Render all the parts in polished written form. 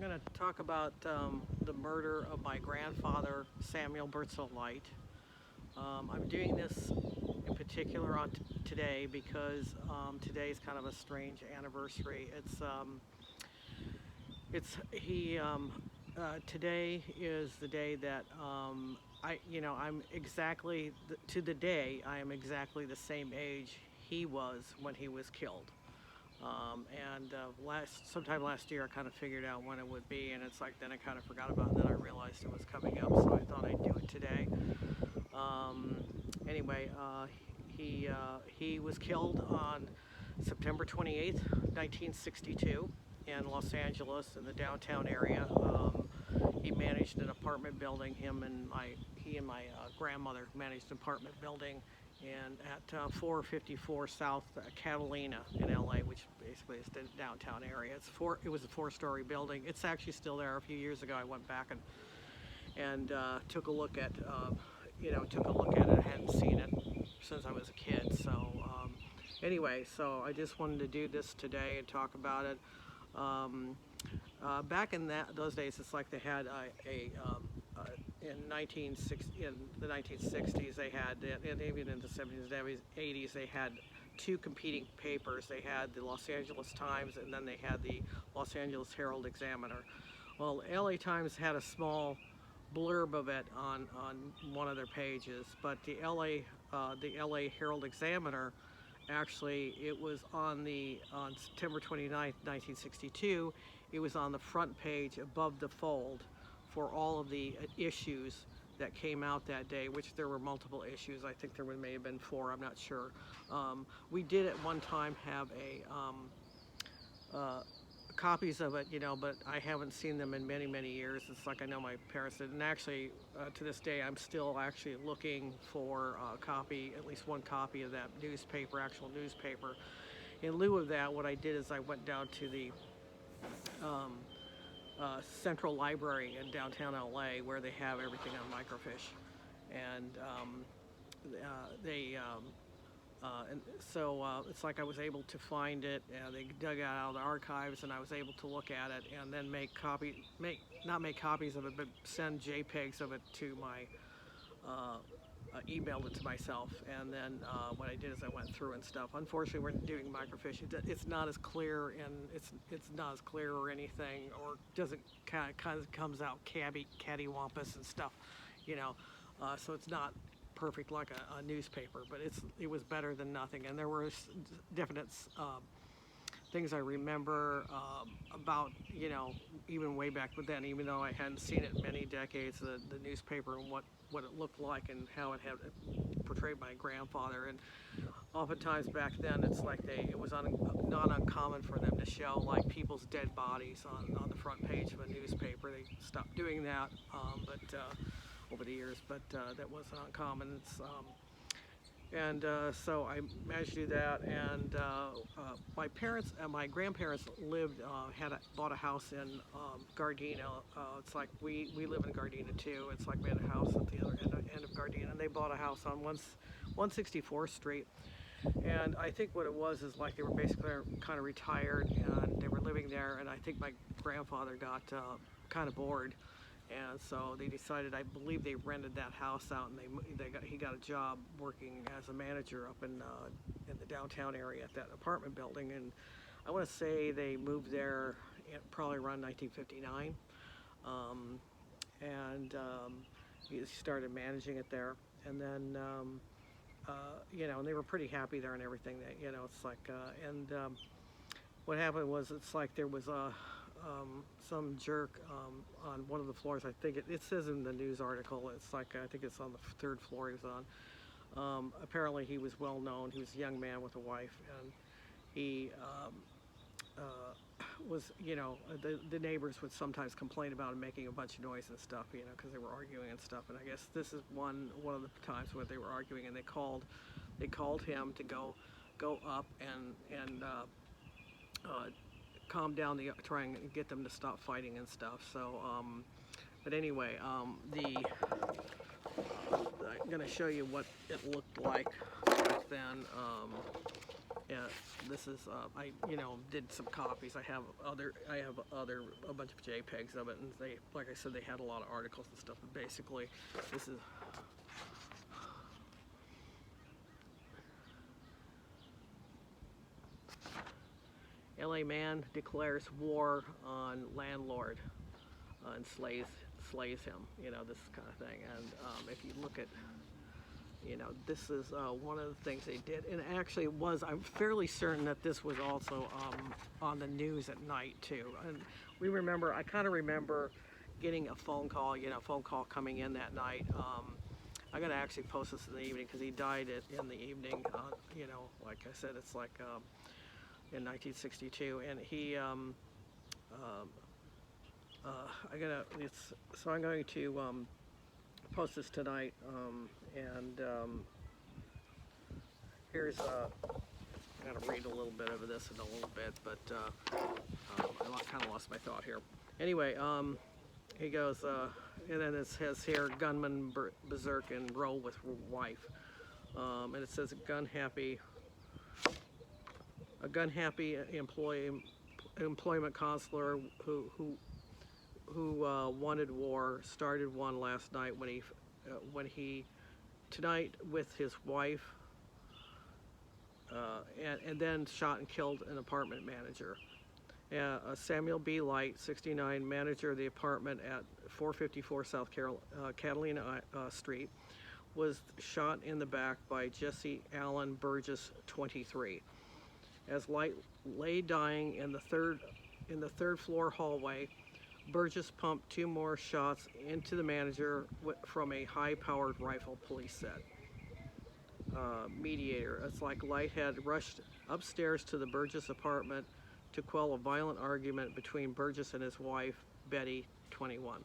going to talk about the murder of my grandfather, Samuel Bertsell. I'm doing this in particular on today because today is kind of a strange anniversary. Today is the day that I'm exactly to the day I am exactly the same age he was when he was killed. And sometime last year, I kind of figured out when it would be, and it's like then I kind of forgot about it. And then I realized it was coming up, so I thought I'd do it today. Um, anyway, he was killed on September 28th, 1962, in Los Angeles, in the downtown area. He managed an apartment building. He and my grandmother managed an apartment building and at 454 South Catalina in LA, which basically is the downtown area. It was a four-story building. It's actually still there. A few years ago, I went back and took a look at it. I hadn't seen it since I was a kid. Anyway, so I just wanted to do this today and talk about it. Back in those days, it's like they had in the 1960s, they had, and even in the 70s and 80s, they had two competing papers. They had the Los Angeles Times, and then they had the Los Angeles Herald Examiner. Well, LA Times had a small blurb of it on one of their pages, but the LA Herald Examiner, actually, it was on September 29th, 1962. It was on the front page above the fold for all of the issues that came out that day, which there were multiple issues. I think there may have been 4, I'm not sure. We did at one time have copies of it, but I haven't seen them in many, many years. It's like I know my parents did. And actually, to this day, I'm still actually looking for a copy, at least one copy of that actual newspaper. In lieu of that, what I did is I went down to the Central Library in downtown LA, where they have everything on microfiche, and it's like I was able to find it. They dug it out of the archives, and I was able to look at it and then not make copies of it, but send JPEGs of it to my emailed it to myself, and then what I did is I went through and stuff. Unfortunately, we're doing microfiche. It's not as clear, and it's not as clear or anything, or doesn't kind of comes out cattywampus and stuff, so it's not perfect like a newspaper, but it was better than nothing. And there were definite things I remember about, even way back then, even though I hadn't seen it in many decades, the newspaper and what it looked like and how it had portrayed my grandfather. And oftentimes back then, it's like it was not uncommon for them to show like people's dead bodies on the front page of a newspaper. They stopped doing that, over the years, but that wasn't uncommon. So I managed to do that, and my grandparents bought a house in Gardena. It's like we live in Gardena too. It's like we had a house at the other end of Gardena, and they bought a house on 164th Street. And I think what it was is like they were basically kind of retired, and they were living there, and I think my grandfather got kind of bored. And so they decided, I believe they rented that house out, and he got a job working as a manager up in the downtown area at that apartment building. And I want to say they moved there probably around 1959. He started managing it there. And then, and they were pretty happy there and everything. It's like, what happened was, it's like there was some jerk on one of the floors. I think it says in the news article, it's like, I think it's on the 3rd floor he was on. Apparently he was well known. He was a young man with a wife, and he was, the neighbors would sometimes complain about him making a bunch of noise and stuff, because they were arguing and stuff. And I guess this is one of the times where they were arguing, and they called him to go up and calm down, try and get them to stop fighting and stuff. So, but anyway, I'm going to show you what it looked like back then. this is I did some copies. I have a bunch of JPEGs of it, and they, like I said, they had a lot of articles and stuff. But basically, this is LA man declares war on landlord and slays him. This kind of thing. And if you look at, this is one of the things they did. And actually, I'm fairly certain that this was also on the news at night too. And I kind of remember getting a phone call coming in that night. I gotta actually post this in the evening because he died in the evening. Like I said, it's like in 1962, and he I'm going to post this tonight, and here's I gotta read a little bit of this in a little bit, but I kind of lost my thought here. Anyway, he goes, and then it says here, gunman berserk and row with wife, and it says a gun happy employment counselor who wanted war started one last night when he tonight with his wife, and then shot and killed an apartment manager. Samuel B. Light, 69, manager of the apartment at 454 South Catalina Street, was shot in the back by Jesse Allen Burgess, 23. As Light lay dying in the third floor hallway, Burgess pumped 2 more shots into the manager from a high-powered rifle, police said. Mediator. It's like Light had rushed upstairs to the Burgess apartment to quell a violent argument between Burgess and his wife, Betty, 21.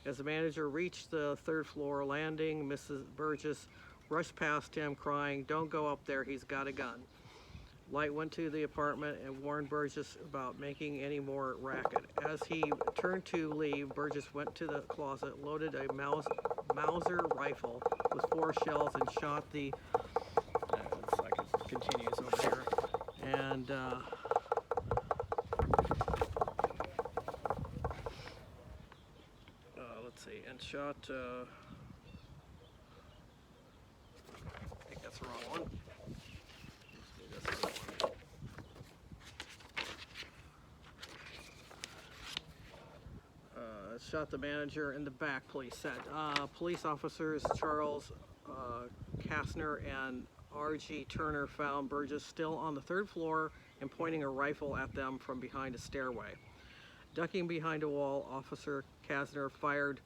As the manager reached the third floor landing, Mrs. Burgess rushed past him, crying, "Don't go up there, he's got a gun." Light went to the apartment and warned Burgess about making any more racket. As he turned to leave, Burgess went to the closet, loaded a Mauser rifle with 4 shells, and shot the. It's like it continues over here, and let's see, and shot. I think that's the wrong one. Shot the manager in the back, police said. Police officers Charles Kastner and R.G. Turner found Burgess still on the third floor and pointing a rifle at them from behind a stairway. Ducking behind a wall, Officer Kastner fired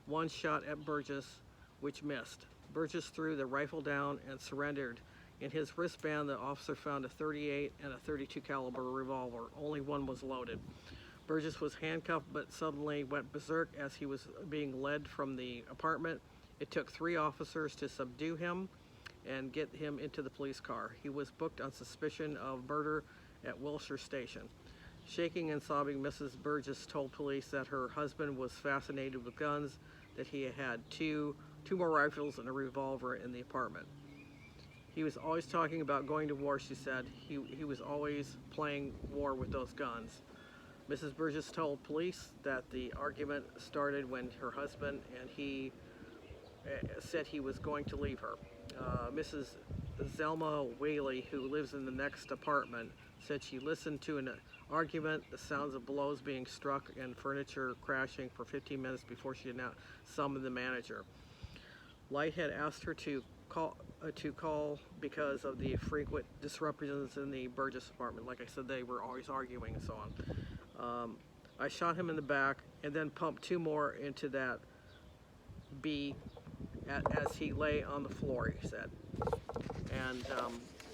1 shot at Burgess, which missed. Burgess threw the rifle down and surrendered. In his wristband, the officer found a .38 and a .32 caliber revolver. Only one was loaded. Burgess was handcuffed but suddenly went berserk as he was being led from the apartment. It took 3 officers to subdue him and get him into the police car. He was booked on suspicion of murder at Wilshire Station. Shaking and sobbing, Mrs. Burgess told police that her husband was fascinated with guns, that he had two more rifles and a revolver in the apartment. He was always talking about going to war, she said. He was always playing war with those guns. Mrs. Burgess told police that the argument started when her husband and he said he was going to leave her. Mrs. Zelma Whaley, who lives in the next apartment, said she listened to an argument, the sounds of blows being struck and furniture crashing for 15 minutes before she summoned the manager. Light had asked her to call because of the frequent disruptions in the Burgess apartment. Like I said, they were always arguing and so on. I shot him in the back and then pumped 2 more into that B as he lay on the floor, he said. And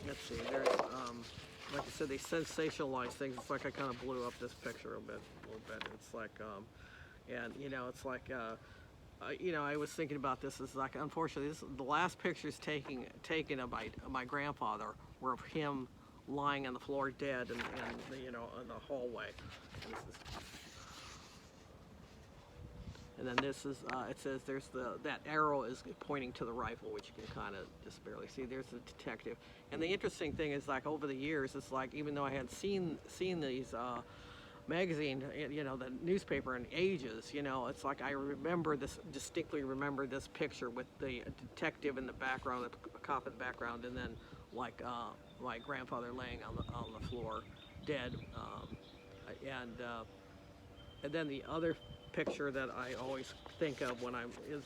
let's see, there's, like I said, they sensationalize things. It's like I kind of blew up this picture a little bit. It's like, and it's like, I was thinking about this. It's like, unfortunately, the last pictures taken of my grandfather were of him lying on the floor dead, and in the hallway. And then this is, it says there's that arrow is pointing to the rifle, which you can kind of just barely see. There's the detective. And the interesting thing is, like, over the years, it's like, even though I had seen these magazine, the newspaper in ages, it's like I distinctly remember this picture with the detective in the background, the cop in the background, and then like my grandfather laying on the floor, dead, and then the other picture that I always think of when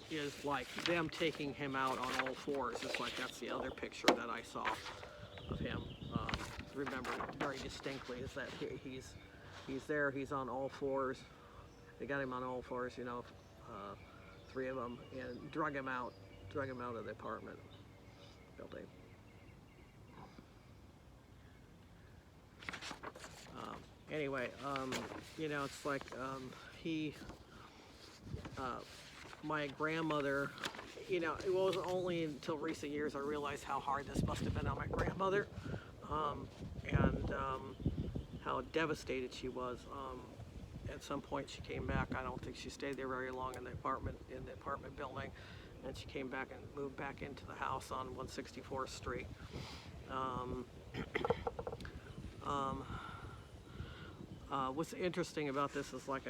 is like them taking him out on all fours. It's like that's the other picture that I saw of him. Remember very distinctly is that he's there. He's on all fours. They got him on all fours. Three of them, and drug him out of the apartment building. Anyway, it's like my grandmother, it was only until recent years I realized how hard this must have been on my grandmother, and how devastated she was. At some point she came back. I don't think she stayed there very long in the apartment building, and she came back and moved back into the house on 164th Street. What's interesting about this is like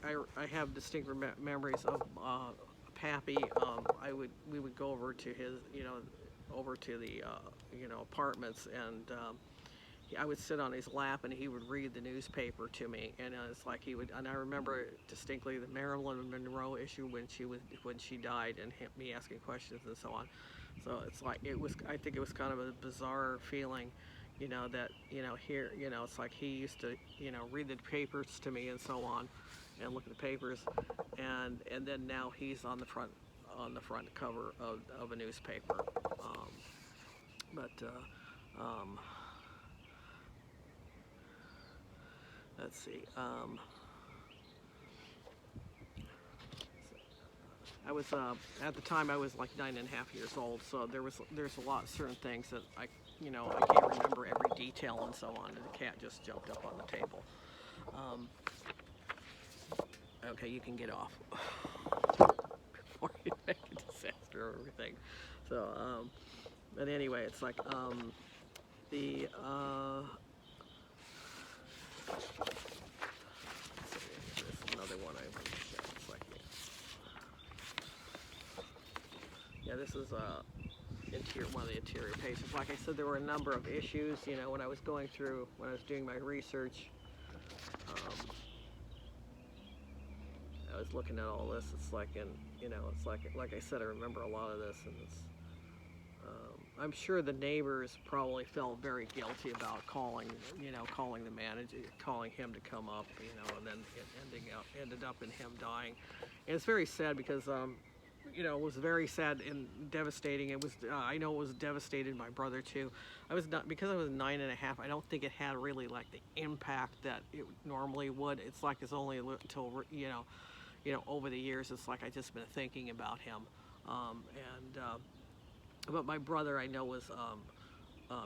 I have distinct memories of Pappy. We would go over to his over to the apartments, and I would sit on his lap and he would read the newspaper to me, and it's like and I remember distinctly the Marilyn Monroe issue when she died, and me asking questions and so on. So it's like I think it was kind of a bizarre feeling, that here, it's like he used to read the papers to me and so on, and look at the papers, and then now he's on the front cover of a newspaper. Let's see. I was at the time I was like 9.5 years old, so there's a lot of certain things that I can't remember every detail and so on. And the cat just jumped up on the table. Okay, you can get off before you make a disaster or everything. So, but anyway, it's like the. There's another one I want to show. It's like, yeah, this is one of the interior pages. Like I said, there were a number of issues. When I was doing my research, I was looking at all this. It's like, it's like I said, I remember a lot of this, and it's. I'm sure the neighbors probably felt very guilty about calling the manager, calling him to come up, and then it ended up in him dying. And it's very sad because, it was very sad and devastating. It was, I know it was devastated my brother too. Because I was 9.5, I don't think it had really like the impact that it normally would. It's like it's only until, over the years, it's like I just been thinking about him. But my brother, I know, was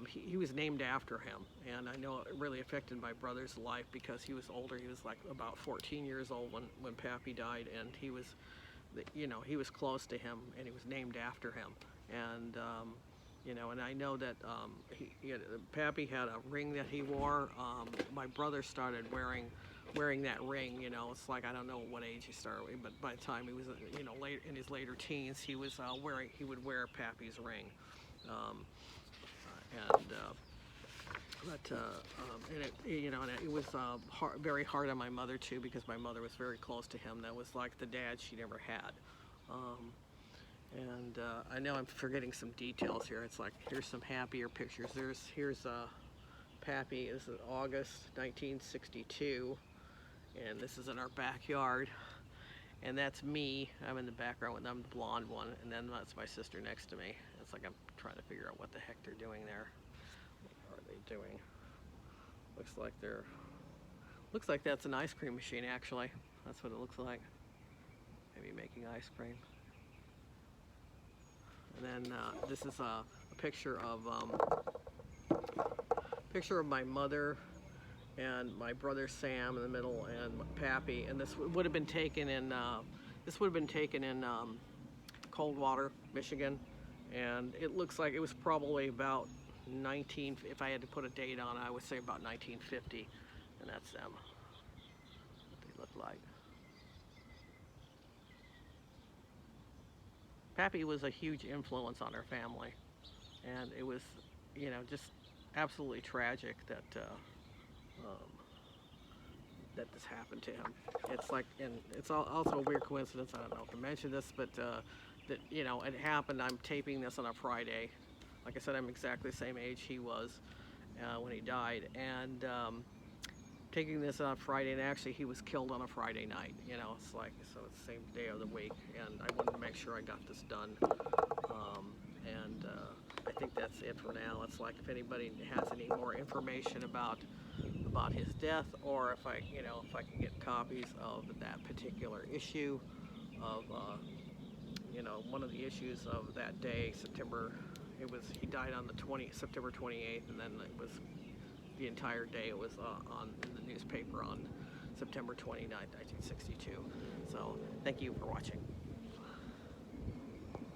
he was named after him, and I know it really affected my brother's life because he was older. He was like about 14 years old when Pappy died, and he was close to him, and he was named after him. And and I know that Pappy had a ring that he wore. My brother started wearing that ring. It's like I don't know what age he started with, but by the time he was late in his later teens, he would wear Pappy's ring, it was very hard on my mother too, because my mother was very close to him. That was like the dad she never had. I know I'm forgetting some details here. It's like here's some happier pictures. Here's Pappy. This is August 1962. And this is in our backyard, and that's me. I'm in the background, and I'm the blonde one, and then that's my sister next to me. It's like I'm trying to figure out what the heck they're doing there. What are they doing? Looks like that's an ice cream machine, actually. That's what it looks like. Maybe making ice cream. And then this is a picture of my mother and my brother Sam in the middle, and Pappy. And this would have been taken in Coldwater, Michigan, and it looks like it was probably about 19. If I had to put a date on it, I would say about 1950, and that's them. What they look like. Pappy was a huge influence on our family, and it was, just absolutely tragic um, that this happened to him. It's like, and it's also a weird coincidence. I don't know if to mention this, but that it happened. I'm taping this on a Friday. Like I said, I'm exactly the same age he was when he died, and taking this on Friday, and actually he was killed on a Friday night. It's like, so it's the same day of the week, and I wanted to make sure I got this done. And I think that's it for now. It's like, if anybody has any more information about his death, or if I can get copies of that particular issue of one of the issues of that day, he died on September 28th, and then it was the entire day. It was on in the newspaper on September 29th, 1962. So thank you for watching.